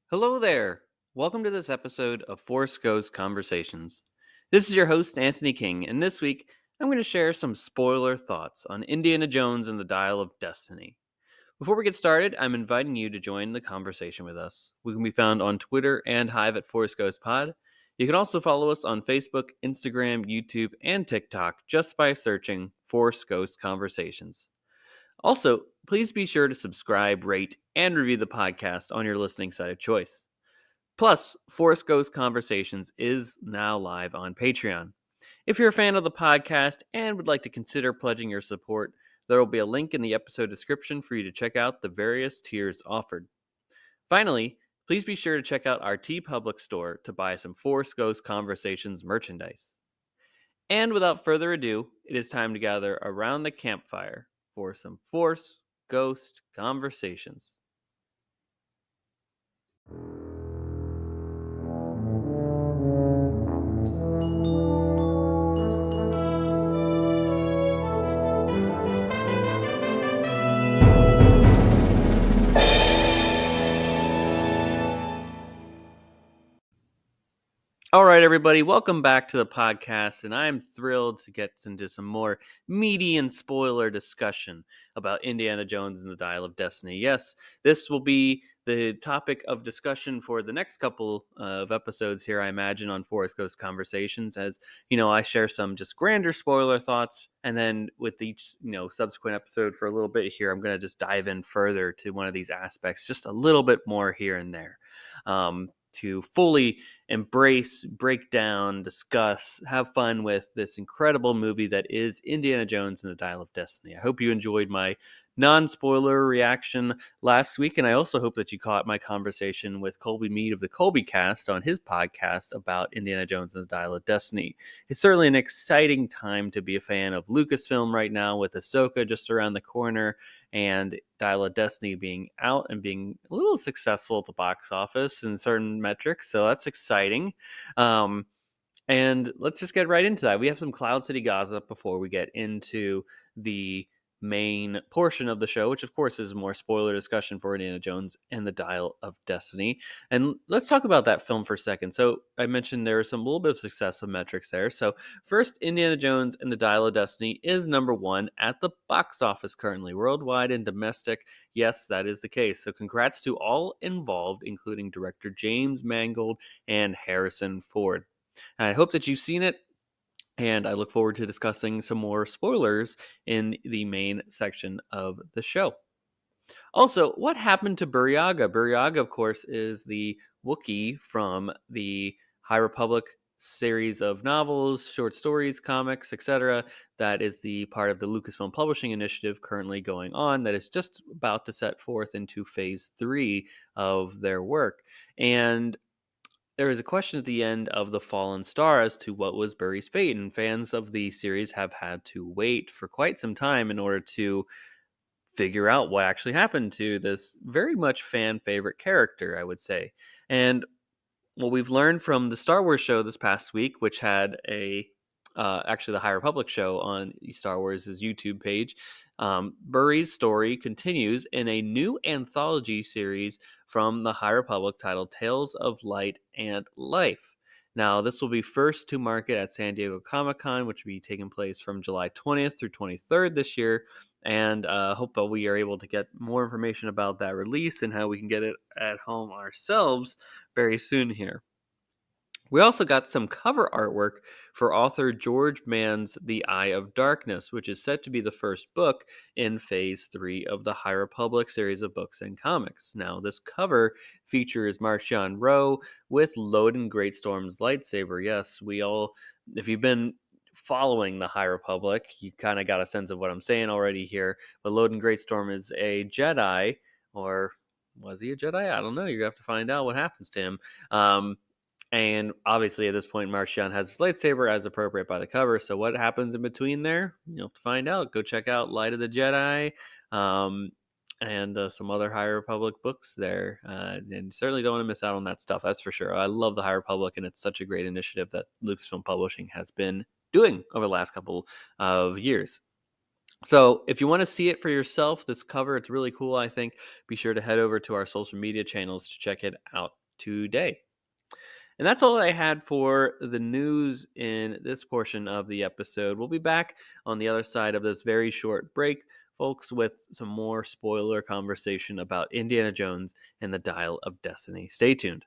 Hello there. Welcome to this episode of Force Ghost Conversations. This is your host, Anthony King, and this week I'm going to share some spoiler thoughts on Indiana Jones and the Dial of Destiny. Before we get started, I'm inviting you to join the conversation with us. We can be found on Twitter and Hive at Force Ghost Pod. You can also follow us on Facebook, Instagram, YouTube, and TikTok just by searching Force Ghost Conversations. Also, please be sure to subscribe, rate, and review the podcast on your listening site of choice. Plus, Force Ghost Conversations is now live on Patreon. If you're a fan of the podcast and would like to consider pledging your support, there will be a link in the episode description for you to check out the various tiers offered. Finally, please be sure to check out our TeePublic store to buy some Force Ghost Conversations merchandise. And without further ado, it is time to gather around the campfire for some Force Ghost Conversations. All right, everybody, welcome back to the podcast, and I'm thrilled to get into some more meaty and spoiler discussion about Indiana Jones and the Dial of Destiny. Yes, this will be the topic of discussion for the next couple of episodes here, I imagine, on Forest Ghost Conversations, as, I share some just grander spoiler thoughts, and then with each, subsequent episode for a little bit here, I'm going to just dive in further to one of these aspects, just a little bit more here and there, to fully embrace, break down, discuss, have fun with this incredible movie that is Indiana Jones and the Dial of Destiny. I hope you enjoyed my non-spoiler reaction last week, and I also hope that you caught my conversation with Colby Mead of the Colby Cast on his podcast about Indiana Jones and the Dial of Destiny. It's certainly an exciting time to be a fan of Lucasfilm right now, with Ahsoka just around the corner and Dial of Destiny being out and being a little successful at the box office in certain metrics. So that's exciting. And let's just get right into that. We have some Cloud City gossip before we get into the main portion of the show, which of course is more spoiler discussion for Indiana Jones and the Dial of Destiny. And let's talk about that film for a second. So I mentioned there was some little bit of success of metrics there. So first, Indiana Jones and the Dial of Destiny is number one at the box office currently, worldwide and domestic. Yes, that is the case. So congrats to all involved, including director James Mangold and Harrison Ford. And I hope that you've seen it, and I look forward to discussing some more spoilers in the main section of the show. Also, what happened to Burryaga? Burryaga, of course, is the Wookiee from the High Republic series of novels, short stories, comics, etc. That is the part of the Lucasfilm Publishing Initiative currently going on, that is just about to set forth into phase 3 of their work. And there is a question at the end of The Fallen Star as to what was Burry's fate, and fans of the series have had to wait for quite some time in order to figure out what actually happened to this very much fan favorite character, I would say. And what we've learned from the Star Wars show this past week, which had actually the High Republic show on Star Wars' YouTube page, Burry's story continues in a new anthology series from the High Republic titled Tales of Light and Life. Now, this will be first to market at San Diego Comic-Con, which will be taking place from July 20th through 23rd this year. And hope that we are able to get more information about that release and how we can get it at home ourselves very soon here. We also got some cover artwork for author George Mann's The Eye of Darkness, which is set to be the first book in Phase 3 of the High Republic series of books and comics. Now, this cover features Marchion Ro with Loden Greatstorm's lightsaber. Yes, if you've been following the High Republic, you kind of got a sense of what I'm saying already here. But Loden Greatstorm is a Jedi, or was he a Jedi? I don't know. You're going to have to find out what happens to him. And obviously, at this point, Marchion has his lightsaber as appropriate by the cover. So, what happens in between there? You'll have to find out. Go check out Light of the Jedi and some other High Republic books there. And certainly don't want to miss out on that stuff. That's for sure. I love the High Republic, and it's such a great initiative that Lucasfilm Publishing has been doing over the last couple of years. So if you want to see it for yourself, this cover, it's really cool, I think. Be sure to head over to our social media channels to check it out today. And that's all I had for the news in this portion of the episode. We'll be back on the other side of this very short break, folks, with some more spoiler conversation about Indiana Jones and the Dial of Destiny. Stay tuned.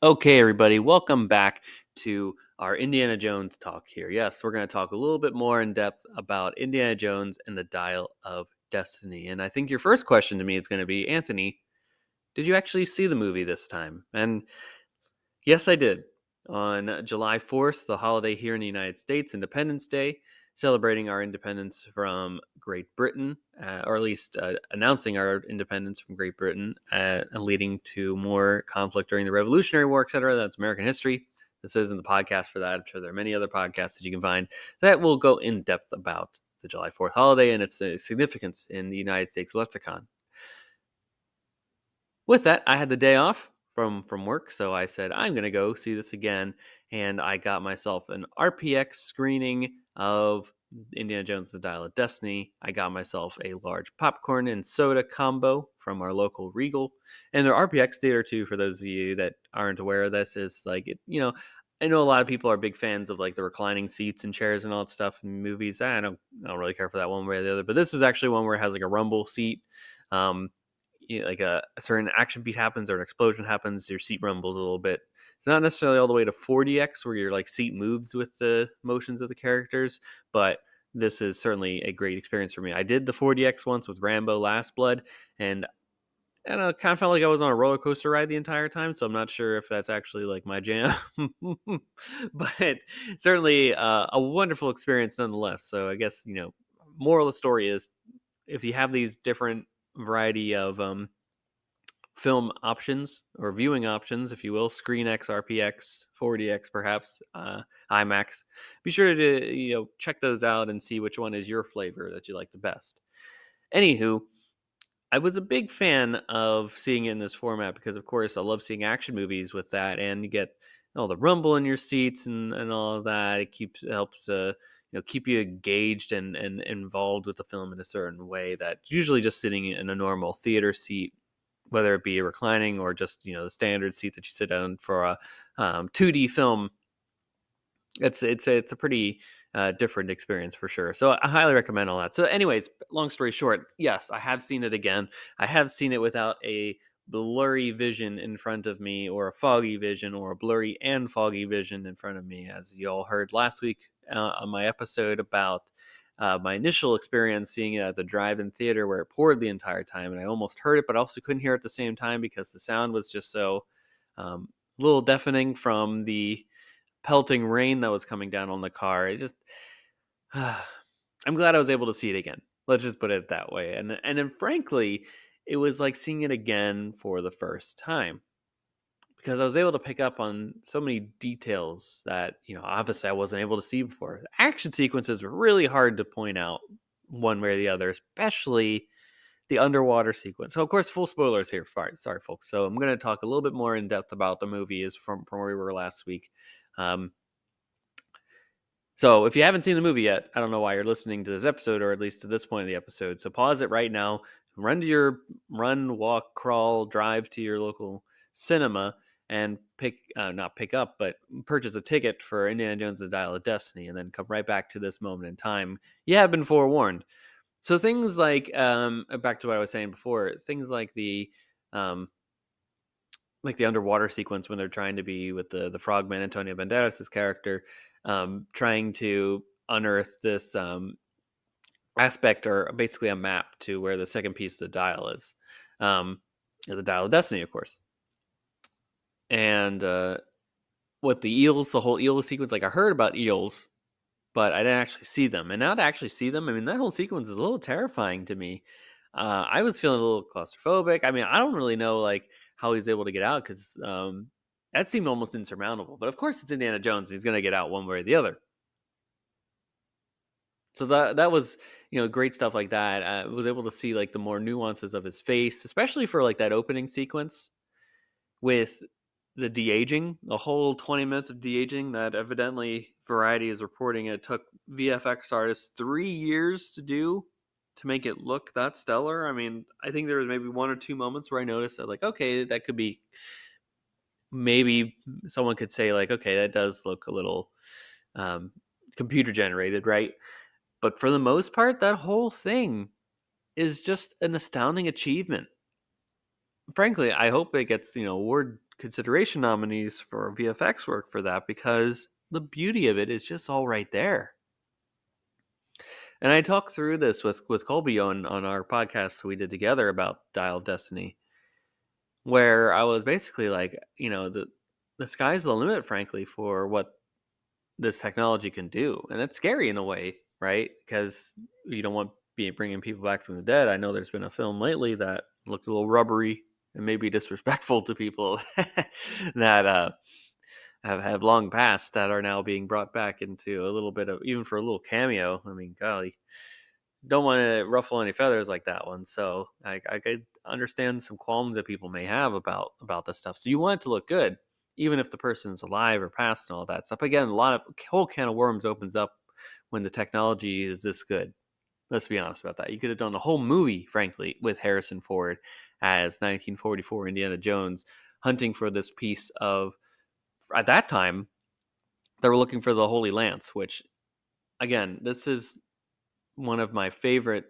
Okay, everybody, welcome back to our Indiana Jones talk here. Yes, we're going to talk a little bit more in depth about Indiana Jones and the Dial of Destiny. And I think your first question to me is going to be, Anthony, did you actually see the movie this time? And yes, I did. On July 4th, the holiday here in the United States, Independence Day, celebrating our independence from Great Britain, or at least announcing our independence from Great Britain, leading to more conflict during the Revolutionary War, etc. That's American history. This isn't the podcast for that. I'm sure there are many other podcasts that you can find that will go in depth about the July 4th holiday and its significance in the United States lexicon. With that, I had the day off from work, so I said I'm going to go see this again, and I got myself an RPX screening of Indiana Jones: The Dial of Destiny. I got myself a large popcorn and soda combo from our local Regal, and their RPX theater too. For those of you that aren't aware of this, is like I know a lot of people are big fans of like the reclining seats and chairs and all that stuff in movies. I don't really care for that one way or the other, but this is actually one where it has like a rumble seat. Um, like a certain action beat happens or an explosion happens, your seat rumbles a little bit. It's not necessarily all the way to 4DX where your like seat moves with the motions of the characters, but this is certainly a great experience for me. I did the 4DX once with Rambo Last Blood, and I don't know, it kind of felt like I was on a roller coaster ride the entire time, so I'm not sure if that's actually like my jam. But certainly a wonderful experience nonetheless. So I guess, moral of the story is if you have these different variety of film options or viewing options, if you will, ScreenX, RPX, 4DX, perhaps IMAX. Be sure to check those out and see which one is your flavor that you like the best. Anywho, I was a big fan of seeing it in this format because, of course, I love seeing action movies with that, and you get all the rumble in your seats and all of that. It helps to keep you engaged and involved with the film in a certain way that usually just sitting in a normal theater seat, whether it be reclining or just the standard seat that you sit down for a 2D film. It's a pretty different experience for sure. So I highly recommend all that. So, anyways, long story short, yes, I have seen it again. I have seen it without a blurry vision in front of me, or a foggy vision, or a blurry and foggy vision in front of me, as you all heard last week on my episode about my initial experience seeing it at the drive-in theater where it poured the entire time, and I almost heard it, but also couldn't hear it at the same time because the sound was just so little deafening from the pelting rain that was coming down on the car. It just, I'm glad I was able to see it again. Let's just put it that way. And then, frankly, it was like seeing it again for the first time because I was able to pick up on so many details that obviously I wasn't able to see before. The action sequences were really hard to point out one way or the other, especially the underwater sequence. So, of course, full spoilers here. Sorry, folks. So I'm going to talk a little bit more in depth about the movie is from where we were last week. So if you haven't seen the movie yet, I don't know why you're listening to this episode, or at least to this point of the episode. So pause it right now, run, walk, crawl, drive to your local cinema and not pick up, but purchase a ticket for Indiana Jones: The Dial of Destiny, and then come right back to this moment in time. You have been forewarned. So things like, back to what I was saying before, things um, like the underwater sequence when they're trying to be with the frogman Antonio Banderas' character, trying to unearth this aspect or basically a map to where the second piece of the dial is, the Dial of Destiny, of course. And with the eels, the whole eel sequence, like I heard about eels, but I didn't actually see them. And now to actually see them, I mean, that whole sequence is a little terrifying to me. I was feeling a little claustrophobic. I mean, I don't really know like how he's able to get out because that seemed almost insurmountable. But of course, it's Indiana Jones; and he's going to get out one way or the other. So that was great stuff like that. I was able to see like the more nuances of his face, especially for like that opening sequence. with the de-aging, the whole 20 minutes of de-aging that evidently Variety is reporting it took VFX artists 3 years to do to make it look that stellar. I mean, I think there was maybe one or two moments where I noticed that, like, okay, that could be, maybe someone could say, like, okay, that does look a little computer generated, right? But for the most part, that whole thing is just an astounding achievement. Frankly, I hope it gets, award consideration nominees for VFX work for that, because the beauty of it is just all right there. And I talked through this with Colby on our podcast we did together about Dial of Destiny, where I was basically like, the sky's the limit, frankly, for what this technology can do. And it's scary in a way, right? Because you don't want bringing people back from the dead. I know there's been a film lately that looked a little rubbery and maybe disrespectful to people that have long passed, that are now being brought back into a little bit of, even for a little cameo. I mean, golly, don't want to ruffle any feathers like that one. So I could understand some qualms that people may have about this stuff. So you want it to look good, even if the person's alive or passed and all that stuff. Again, whole can of worms opens up when the technology is this good. Let's be honest about that. You could have done a whole movie, frankly, with Harrison Ford as 1944 Indiana Jones hunting for this piece of, at that time, they were looking for the Holy Lance, which, again, this is one of my favorite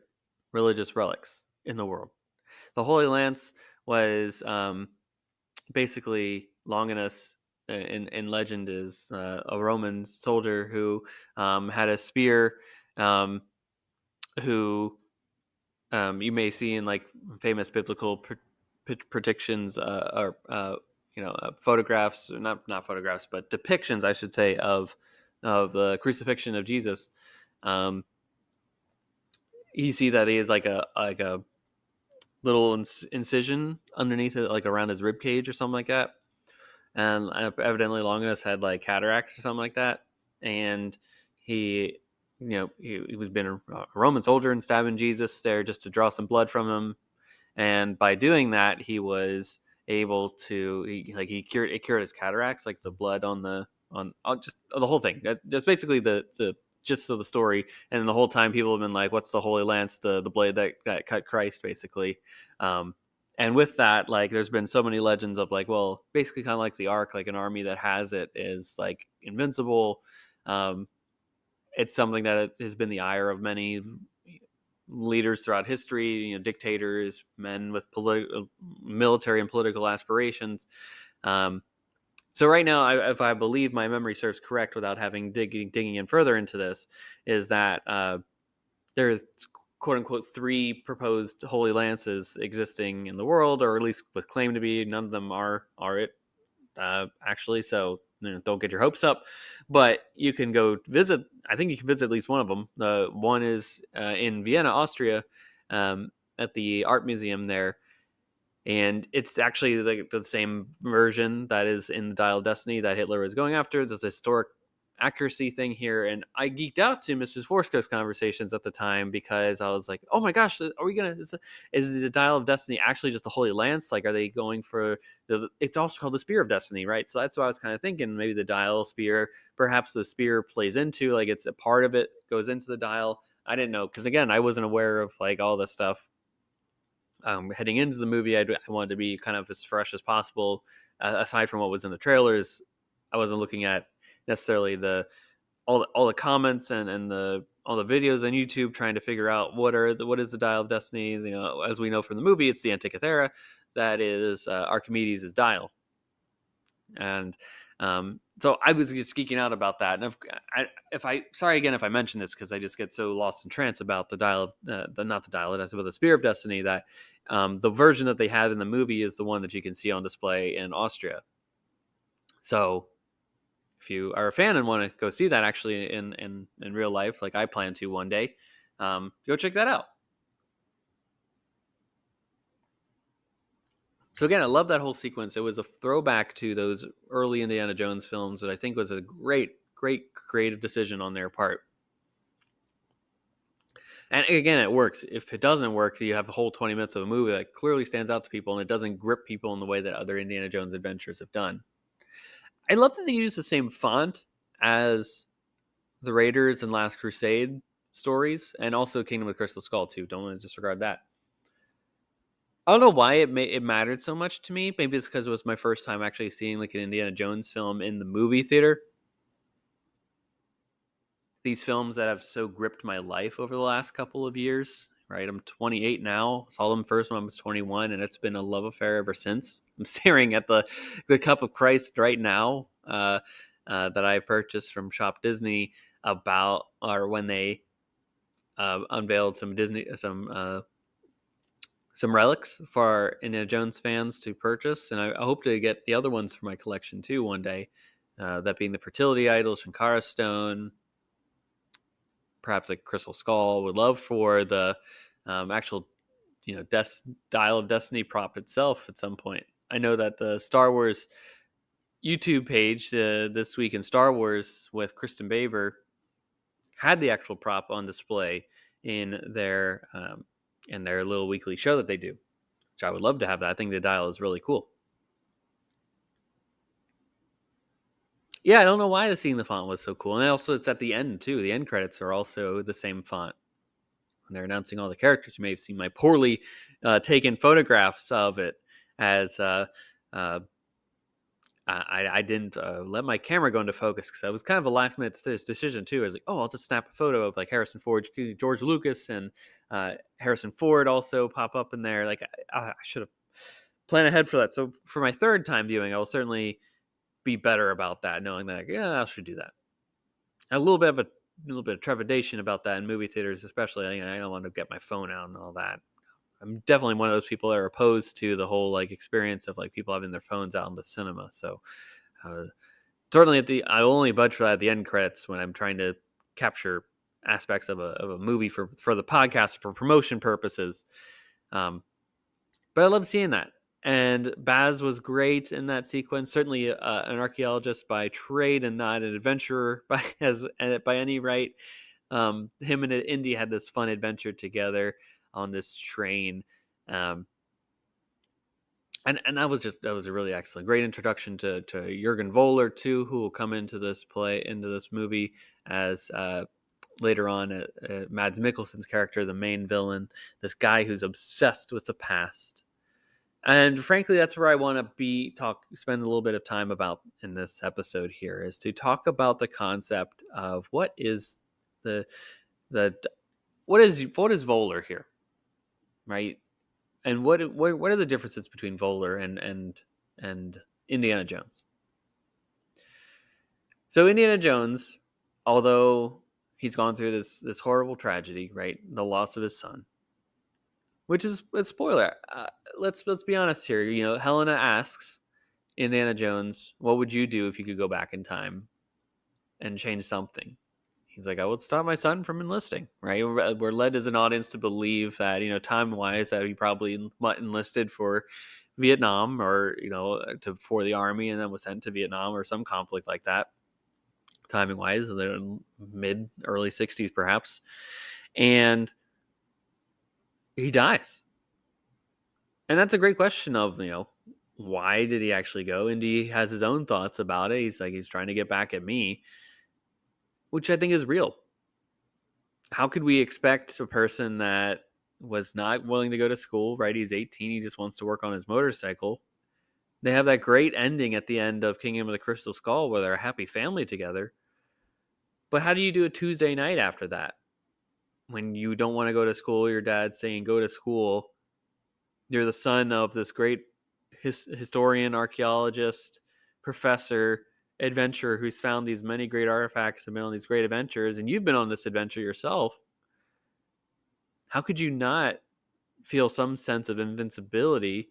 religious relics in the world. The Holy Lance was basically, Longinus in legend is a Roman soldier who had a spear, who you may see in like famous biblical predictions, or photographs, not photographs, but depictions, I should say, of the crucifixion of Jesus. You see that he has like a little incision underneath it, like around his rib cage or something like that. And evidently Longinus had like cataracts or something like that, and he he was been a Roman soldier and stabbing Jesus there just to draw some blood from him. And by doing that, he was able to, he cured his cataracts, like the blood on just the whole thing. That's basically the gist of the story. And the whole time people have been like, what's the Holy Lance, the blade that cut Christ, basically. And with that, like, there's been so many legends of like, well, basically kind of like the Ark, like an army that has it is like invincible. It's something that has been the ire of many leaders throughout history, dictators, men with military and political aspirations. So right now, if I believe my memory serves correct, without having digging in further into this, is that there's quote unquote 3 proposed Holy Lances existing in the world, or at least with claim to be. None of them are it actually. So don't get your hopes up. But you can go visit. I think you can visit at least one of them. The one is in Vienna, Austria, at the art museum there. And it's actually like the same version that is in the Dial of Destiny that Hitler was going after. There's a historic accuracy thing here, and I geeked out to Mrs. Forsco's conversations at the time, because I was like, oh my gosh, are we gonna, is the Dial of Destiny actually just the Holy Lance? Like, are they going for it's also called the Spear of Destiny, right? So that's what I was kind of thinking, maybe the dial spear, perhaps the spear plays into, like, it's a part of it goes into the dial. I didn't know, because again, I wasn't aware of like all this stuff. Heading into the movie, I wanted to be kind of as fresh as possible. Aside from what was in the trailers, I wasn't looking at necessarily all the comments and all the videos on YouTube, trying to figure out what is the Dial of Destiny. As we know from the movie, it's the Antikythera that is Archimedes' dial. And so I was just geeking out about that. And if I sorry again if I mention this, because I just get so lost in trance about the Dial of not the Dial, but the Spear of Destiny, that the version that they have in the movie is the one that you can see on display in Austria. So if you are a fan and want to go see that actually in real life, like I plan to one day, go check that out. So again, I love that whole sequence. It was a throwback to those early Indiana Jones films that I think was a great creative decision on their part. And again, it works. If it doesn't work, you have a whole 20 minutes of a movie that clearly stands out to people and it doesn't grip people in the way that other Indiana Jones adventures have done. I love that they use the same font as the Raiders and Last Crusade stories, and also Kingdom of the Crystal Skull too. Don't want to disregard that. I don't know why it mattered so much to me. Maybe it's because it was my first time actually seeing like an Indiana Jones film in the movie theater. These films that have so gripped my life over the last couple of years. Right, I'm 28 now. Saw them first when I was 21, and it's been a love affair ever since. I'm staring at the Cup of Christ right now that I purchased from Shop Disney about or when they unveiled some relics for our Indiana Jones fans to purchase, and I hope to get the other ones for my collection too one day. That being the Fertility Idol, Shankara Stone, perhaps like Crystal Skull. Would love for the actual, Dial of Destiny prop itself at some point. I know that the Star Wars YouTube page, This Week in Star Wars with Kristen Baver, had the actual prop on display in their little weekly show that they do, which I would love to have that. I think the dial is really cool. Yeah, I don't know why seeing the font was so cool. And also it's at the end too. The end credits are also the same font. When they're announcing all the characters, you may have seen my poorly taken photographs of it as I didn't let my camera go into focus because I was kind of a last minute decision too. I was like, oh, I'll just snap a photo of like Harrison Ford, George Lucas, and Harrison Ford also pop up in there. Like I should have planned ahead for that. So for my third time viewing, I will certainly be better about that, knowing that I should do that. A little bit of trepidation about that in movie theaters, especially. I don't want to get my phone out and all that. I'm definitely one of those people that are opposed to the whole like experience of like people having their phones out in the cinema. So certainly I only budge for that at the end credits when I'm trying to capture aspects of a movie for the podcast for promotion purposes. But I love seeing that. And Baz was great in that sequence. Certainly an archaeologist by trade and not an adventurer by any right. Him and Indy had this fun adventure together on this train. And that was a really excellent, great introduction to Jürgen Voller too, who will come into this movie as later on Mads Mikkelsen's character, the main villain, this guy who's obsessed with the past. And frankly, that's where I want to spend a little bit of time about in this episode here, is to talk about the concept of what is what is Voller here, right? And what are the differences between Voller and Indiana Jones? So Indiana Jones, although he's gone through this horrible tragedy, right, the loss of his son, which is a spoiler. Let's be honest here. Helena asks Indiana Jones, "What would you do if you could go back in time and change something?" He's like, "I would stop my son from enlisting." Right? We're led as an audience to believe that time wise that he probably enlisted for Vietnam or for the army and then was sent to Vietnam or some conflict like that. Timing wise, mid early 60s perhaps, and he dies. And that's a great question of, why did he actually go? And he has his own thoughts about it. He's trying to get back at me, which I think is real. How could we expect a person that was not willing to go to school, right? He's 18. He just wants to work on his motorcycle. They have that great ending at the end of Kingdom of the Crystal Skull where they're a happy family together. But how do you do a Tuesday night after that? When you don't want to go to school, your dad's saying, go to school. You're the son of this great historian, archaeologist, professor, adventurer who's found these many great artifacts and been on these great adventures, and you've been on this adventure yourself. How could you not feel some sense of invincibility?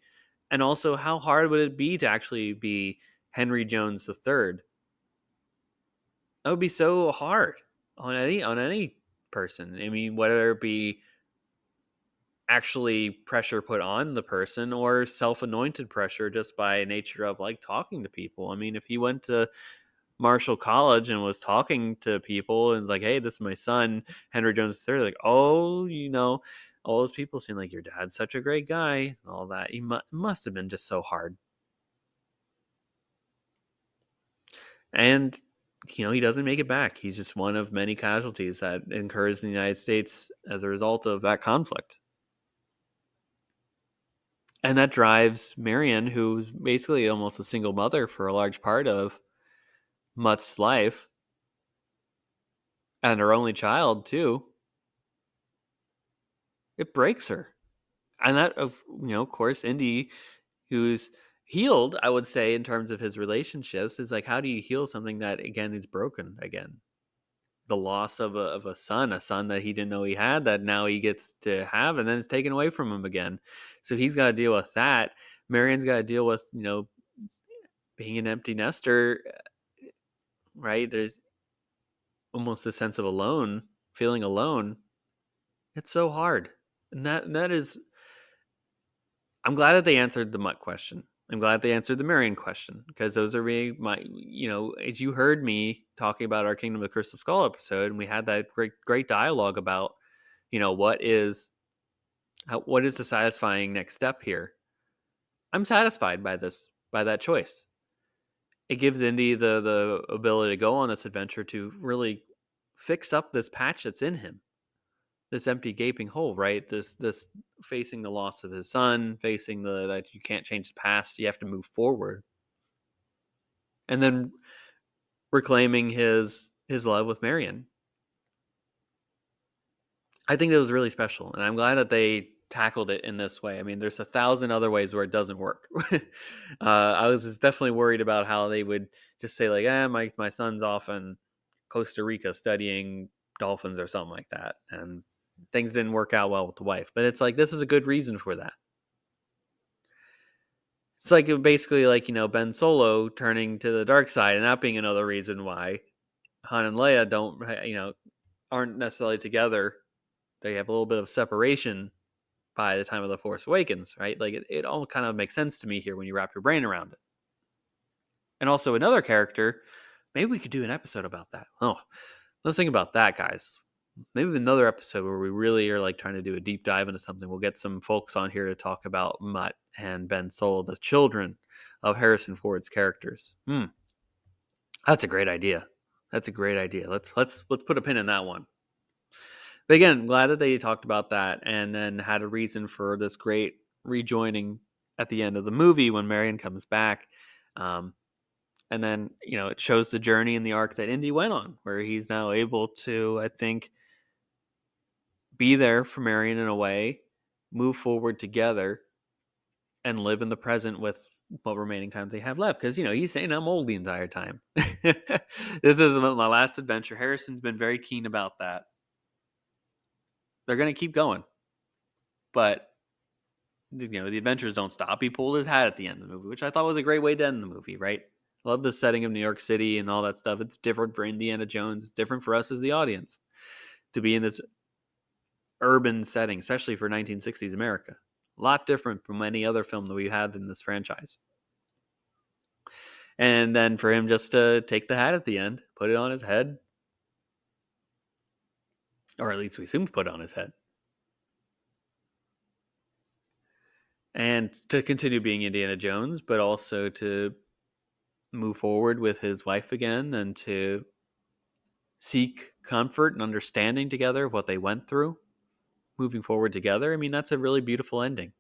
And also, how hard would it be to actually be Henry Jones III? That would be so hard on any person. I mean, whether it be actually pressure put on the person or self-anointed pressure just by nature of like talking to people. I mean, if he went to Marshall College and was talking to people and was like, hey, this is my son, Henry Jones III. Like, oh, all those people seem like your dad's such a great guy and all that. He must have been just so hard. And, he doesn't make it back. He's just one of many casualties that occurs in the United States as a result of that conflict. And that drives Marion, who's basically almost a single mother for a large part of Mutt's life, and her only child, too. It breaks her. And that, of course, Indy, who's healed, I would say, in terms of his relationships, is like, how do you heal something that, again, is broken again? The loss of a son that he didn't know he had, that now he gets to have, and then it's taken away from him again. So he's got to deal with that. Marion's got to deal with, being an empty nester, right? There's almost a sense of feeling alone. It's so hard. And that is, I'm glad that they answered the Mutt question. I'm glad they answered the Marion question, because those are as you heard me talking about our Kingdom of the Crystal Skull episode, and we had that great dialogue about, what is the satisfying next step here. I'm satisfied by that choice. It gives Indy the ability to go on this adventure to really fix up this patch that's in him, this empty gaping hole, right? This facing the loss of his son, facing that you can't change the past, you have to move forward, and then reclaiming his love with Marion. I think that was really special, and I'm glad that they tackled it in this way. I mean, there's 1,000 other ways where it doesn't work. I was just definitely worried about how they would just say like, my son's off in Costa Rica studying dolphins or something like that, and things didn't work out well with the wife. But it's like, this is a good reason for that. It's like basically like, Ben Solo turning to the dark side, and that being another reason why Han and Leia aren't necessarily together. They have a little bit of separation by the time of The Force Awakens, right? Like it all kind of makes sense to me here when you wrap your brain around it. And also another character, maybe we could do an episode about that. Oh, let's think about that, guys. Maybe another episode where we really are like trying to do a deep dive into something. We'll get some folks on here to talk about Mutt and Ben Solo, the children of Harrison Ford's characters. That's a great idea. Let's put a pin in that one. But again, glad that they talked about that and then had a reason for this great rejoining at the end of the movie when Marion comes back. And then, it shows the journey and the arc that Indy went on, where he's now able to, I think, be there for Marion in a way, move forward together, and live in the present with what remaining time they have left. Because, he's saying I'm old the entire time. This is my last adventure. Harrison's been very keen about that. They're going to keep going. But, the adventures don't stop. He pulled his hat at the end of the movie, which I thought was a great way to end the movie, right? I love the setting of New York City and all that stuff. It's different for Indiana Jones. It's different for us as the audience to be in this urban setting, especially for 1960s America. A lot different from any other film that we had in this franchise. And then for him just to take the hat at the end, put it on his head, or at least we assume to put it on his head, and to continue being Indiana Jones, but also to move forward with his wife again and to seek comfort and understanding together of what they went through, moving forward together. I mean, that's a really beautiful ending,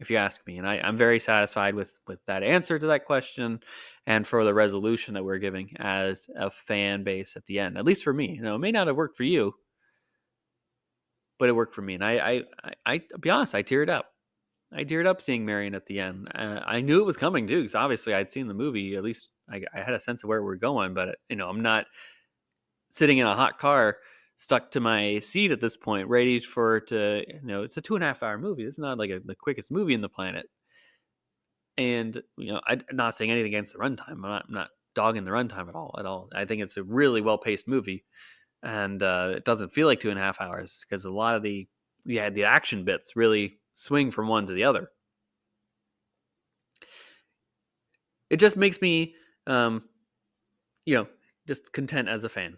if you ask me. And I'm very satisfied with that answer to that question and for the resolution that we're giving as a fan base at the end, at least for me. It may not have worked for you, but it worked for me. And I be honest, I teared up. I teared up seeing Marion at the end. I knew it was coming too, because obviously I'd seen the movie. At least I had a sense of where we're going, but I'm not sitting in a hot car stuck to my seat at this point, ready for it to, it's a 2.5 hour movie. It's not like the quickest movie in the planet. And, I'm not saying anything against the runtime. I'm not dogging the runtime at all. I think it's a really well-paced movie. And it doesn't feel like 2.5 hours because a lot of the action bits really swing from one to the other. It just makes me just content as a fan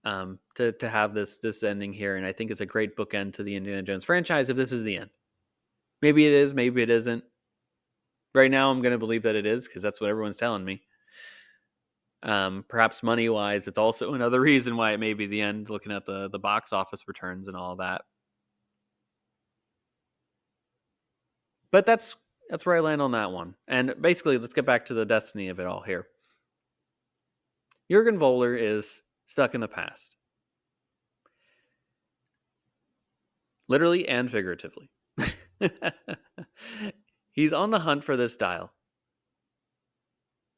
to have this ending here. And I think it's a great bookend to the Indiana Jones franchise if this is the end. Maybe it is, maybe it isn't. Right now, I'm going to believe that it is because that's what everyone's telling me. Perhaps money-wise, it's also another reason why it may be the end, looking at the box office returns and all that. But that's where I land on that one. And basically, let's get back to the destiny of it all here. Jurgen Voller is stuck in the past. Literally and figuratively. He's on the hunt for this dial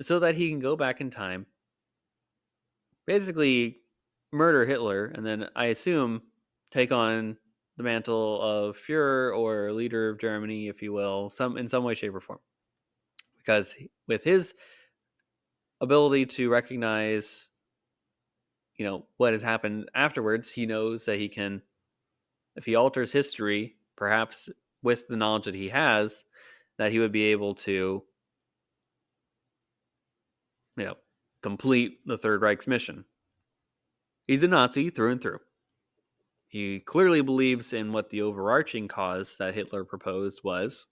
so that he can go back in time, basically murder Hitler, and then I assume take on the mantle of Führer or leader of Germany, if you will, in some way, shape, or form. Because with his ability to recognize, what has happened afterwards, he knows that he can, if he alters history, perhaps with the knowledge that he has, that he would be able to, complete the Third Reich's mission. He's a Nazi through and through. He clearly believes in what the overarching cause that Hitler proposed was.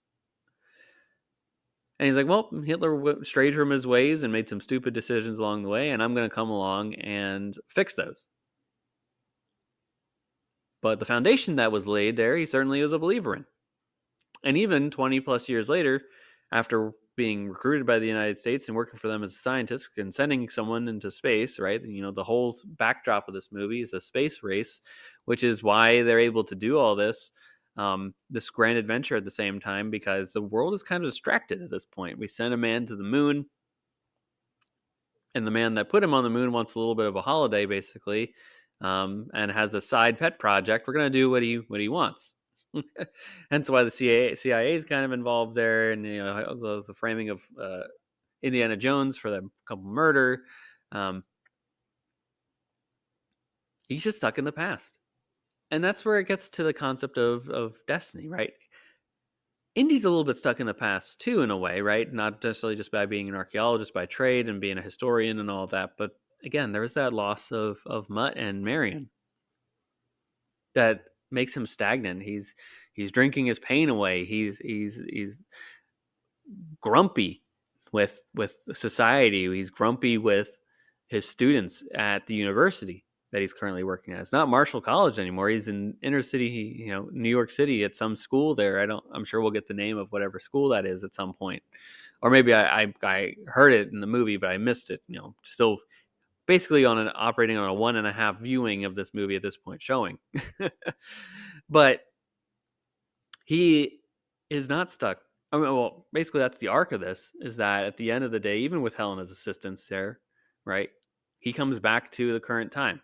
And he's like, well, Hitler strayed from his ways and made some stupid decisions along the way, and I'm going to come along and fix those. But the foundation that was laid there, he certainly was a believer in. And even 20 plus years later, after being recruited by the United States and working for them as a scientist and sending someone into space, right? The whole backdrop of this movie is a space race, which is why they're able to do all this grand adventure at the same time, because the world is kind of distracted at this point. We sent a man to the moon, and the man that put him on the moon wants a little bit of a holiday, basically, and has a side pet project. We're going to do what he wants. Hence why the CIA is kind of involved there, and the framing of Indiana Jones for the couple murder. He's just stuck in the past, and that's where it gets to the concept of destiny, right? Indy's a little bit stuck in the past too, in a way, right? Not necessarily just by being an archaeologist by trade and being a historian and all that, but again, there was that loss of Mutt and Marion that makes him stagnant. He's drinking his pain away. He's grumpy with society. He's grumpy with his students at the university that he's currently working at. It's not Marshall College anymore. He's in inner city, New York City, at some school there. I'm sure we'll get the name of whatever school that is at some point, or maybe I heard it in the movie, but I missed it. Still basically operating on a 1.5 viewing of this movie at this point showing. But he is not stuck. I mean, well, basically that's the arc of this, is that at the end of the day, even with Helena's assistance there, right, he comes back to the current time.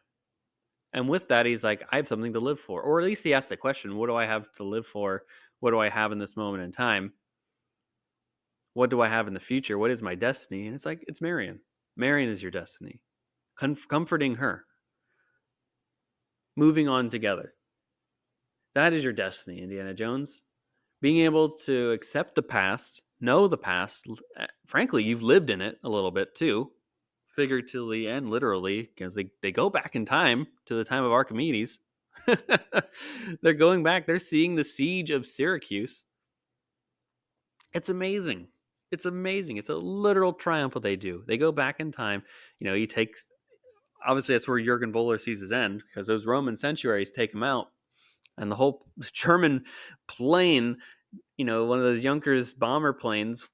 And with that, he's like, I have something to live for. Or at least he asked the question, what do I have to live for? What do I have in this moment in time? What do I have in the future? What is my destiny? And it's like, it's Marion. Marion is your destiny. Comforting her. Moving on together. That is your destiny, Indiana Jones. Being able to accept the past, know the past. Frankly, you've lived in it a little bit too, figuratively and literally, because they go back in time to the time of Archimedes. They're going back. They're seeing the siege of Syracuse. It's amazing. It's amazing. It's a literal triumph what they do. They go back in time. He takes... Obviously, that's where Jurgen Voller sees his end, because those Roman centuries take him out. And the whole German plane, one of those Junkers bomber planes,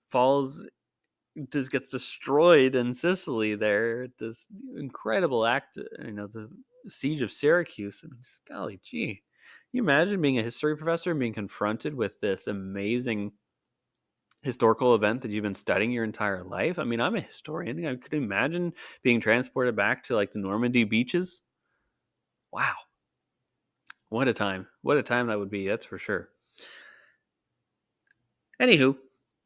just gets destroyed in Sicily there. This incredible act, the siege of Syracuse. I mean, golly gee. Can you imagine being a history professor and being confronted with this amazing historical event that you've been studying your entire life? I mean, I'm a historian. I could imagine being transported back to like the Normandy beaches. Wow. What a time. What a time that would be, that's for sure. Anywho,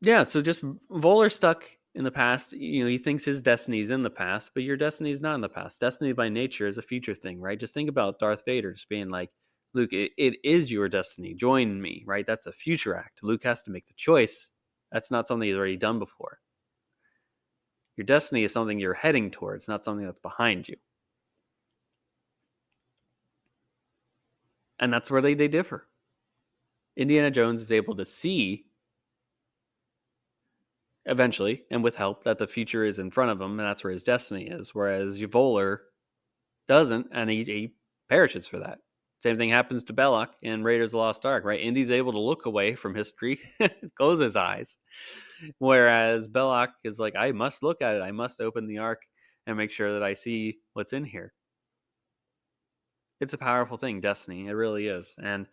yeah, so just Voller stuck in the past. He thinks his destiny is in the past, but your destiny is not in the past. Destiny by nature is a future thing, right? Just think about Darth Vader just being like, Luke, it is your destiny. Join me, right? That's a future act. Luke has to make the choice. That's not something he's already done before. Your destiny is something you're heading towards, not something that's behind you. And that's where they differ. Indiana Jones is able to see eventually, and with help, that the future is in front of him, and that's where his destiny is. Whereas Voller doesn't, and he perishes for that. Same thing happens to Belloc in Raiders of the Lost Ark, right? Indy's able to look away from history, close his eyes, whereas Belloc is like, I must look at it. I must open the Ark and make sure that I see what's in here. It's a powerful thing, destiny. It really is. And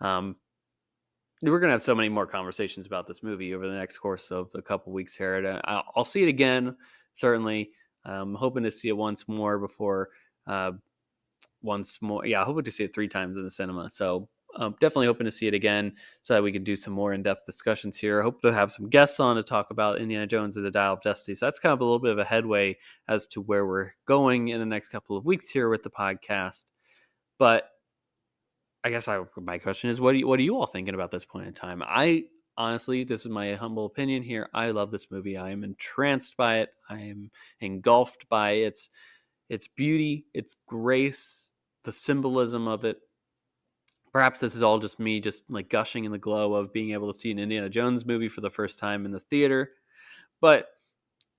we're going to have so many more conversations about this movie over the next course of a couple weeks here. I'll see it again, certainly. I'm hoping to see it once more before once more. Yeah, hoping to see it 3 times in the cinema. So definitely hoping to see it again so that we can do some more in-depth discussions here. I hope to have some guests on to talk about Indiana Jones and the Dial of Destiny. So that's kind of a little bit of a headway as to where we're going in the next couple of weeks here with the podcast. But I guess my question is, what are you all thinking about this point in time? I honestly, this is my humble opinion here. I love this movie. I am entranced by it. I am engulfed by its beauty, its grace, the symbolism of it. Perhaps this is all just me just like gushing in the glow of being able to see an Indiana Jones movie for the first time in the theater. But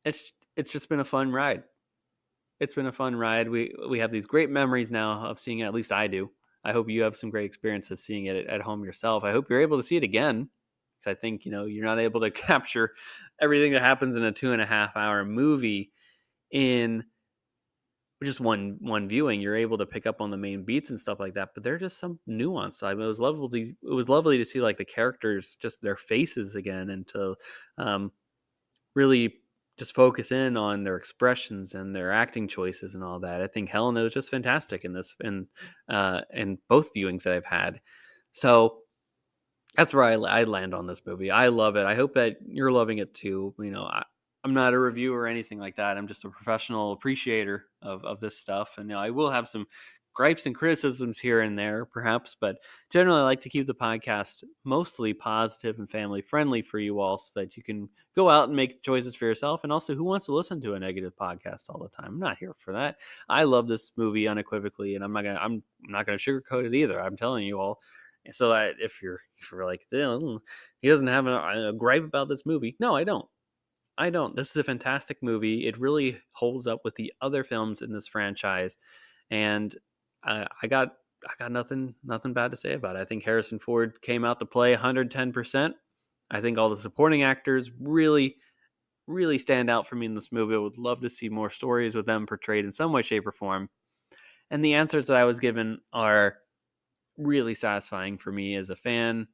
it's just been a fun ride. It's been a fun ride. We have these great memories now of seeing it. At least I do. I hope you have some great experiences seeing it at home yourself. I hope you're able to see it again, because I think you're not able to capture everything that happens in a 2.5-hour movie in just one viewing. You're able to pick up on the main beats and stuff like that, but there's just some nuance. I mean, it was lovely to see like the characters, just their faces again, and to really just focus in on their expressions and their acting choices and all that. I think Helena was just fantastic in this, in both viewings that I've had. So that's where I land on this movie. I love it. I hope that you're loving it too. I'm not a reviewer or anything like that. I'm just a professional appreciator of this stuff. And I will have some gripes and criticisms here and there, perhaps, but generally I like to keep the podcast mostly positive and family friendly for you all, so that you can go out and make choices for yourself. And also, who wants to listen to a negative podcast all the time? I'm not here for that. I love this movie unequivocally, and I'm not gonna sugarcoat it either. I'm telling you all. So that if you're like, he doesn't have a gripe about this movie, no, I don't. This is a fantastic movie. It really holds up with the other films in this franchise, and I got nothing bad to say about it. I think Harrison Ford came out to play 110%. I think all the supporting actors really, really stand out for me in this movie. I would love to see more stories with them portrayed in some way, shape, or form. And the answers that I was given are really satisfying for me as a fan.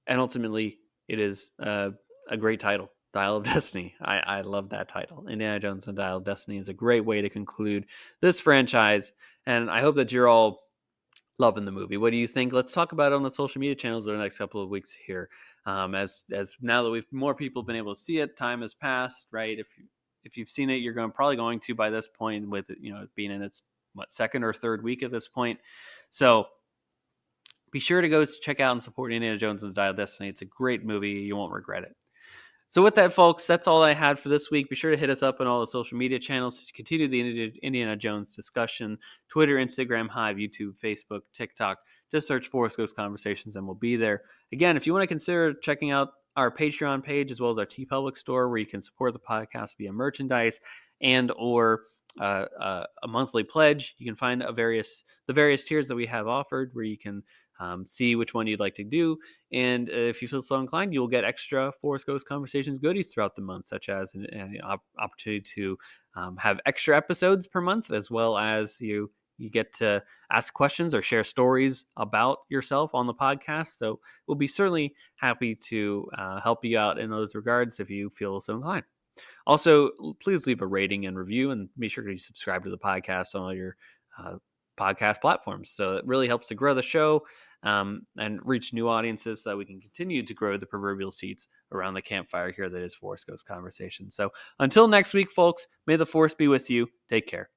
And ultimately, it is a great title, Dial of Destiny. I love that title. Indiana Jones and Dial of Destiny is a great way to conclude this franchise. And I hope that you're all loving the movie. What do you think? Let's talk about it on the social media channels over the next couple of weeks here. As now that more people have been able to see it, time has passed, right? If you've seen it, you're probably going to by this point, with it, being in its second or third week at this point. So be sure to go check out and support Indiana Jones and the Dial of Destiny. It's a great movie. You won't regret it. So with that, folks, that's all I had for this week. Be sure to hit us up on all the social media channels to continue the Indiana Jones discussion. Twitter, Instagram, Hive, YouTube, Facebook, TikTok. Just search Forest Ghost Conversations and we'll be there. Again, if you want to consider checking out our Patreon page as well as our TeePublic store, where you can support the podcast via merchandise and or a monthly pledge, you can find the various tiers that we have offered, where you can see which one you'd like to do. And if you feel so inclined, you will get extra Forest Ghost Conversations goodies throughout the month, such as an opportunity to have extra episodes per month, as well as you get to ask questions or share stories about yourself on the podcast. So we'll be certainly happy to help you out in those regards if you feel so inclined. Also, please leave a rating and review, and be sure to subscribe to the podcast on all your podcast platforms. So it really helps to grow the show and reach new audiences, so that we can continue to grow the proverbial seats around the campfire here that is Forest Ghost Conversations. So until next week, folks, may the Force be with you. Take care.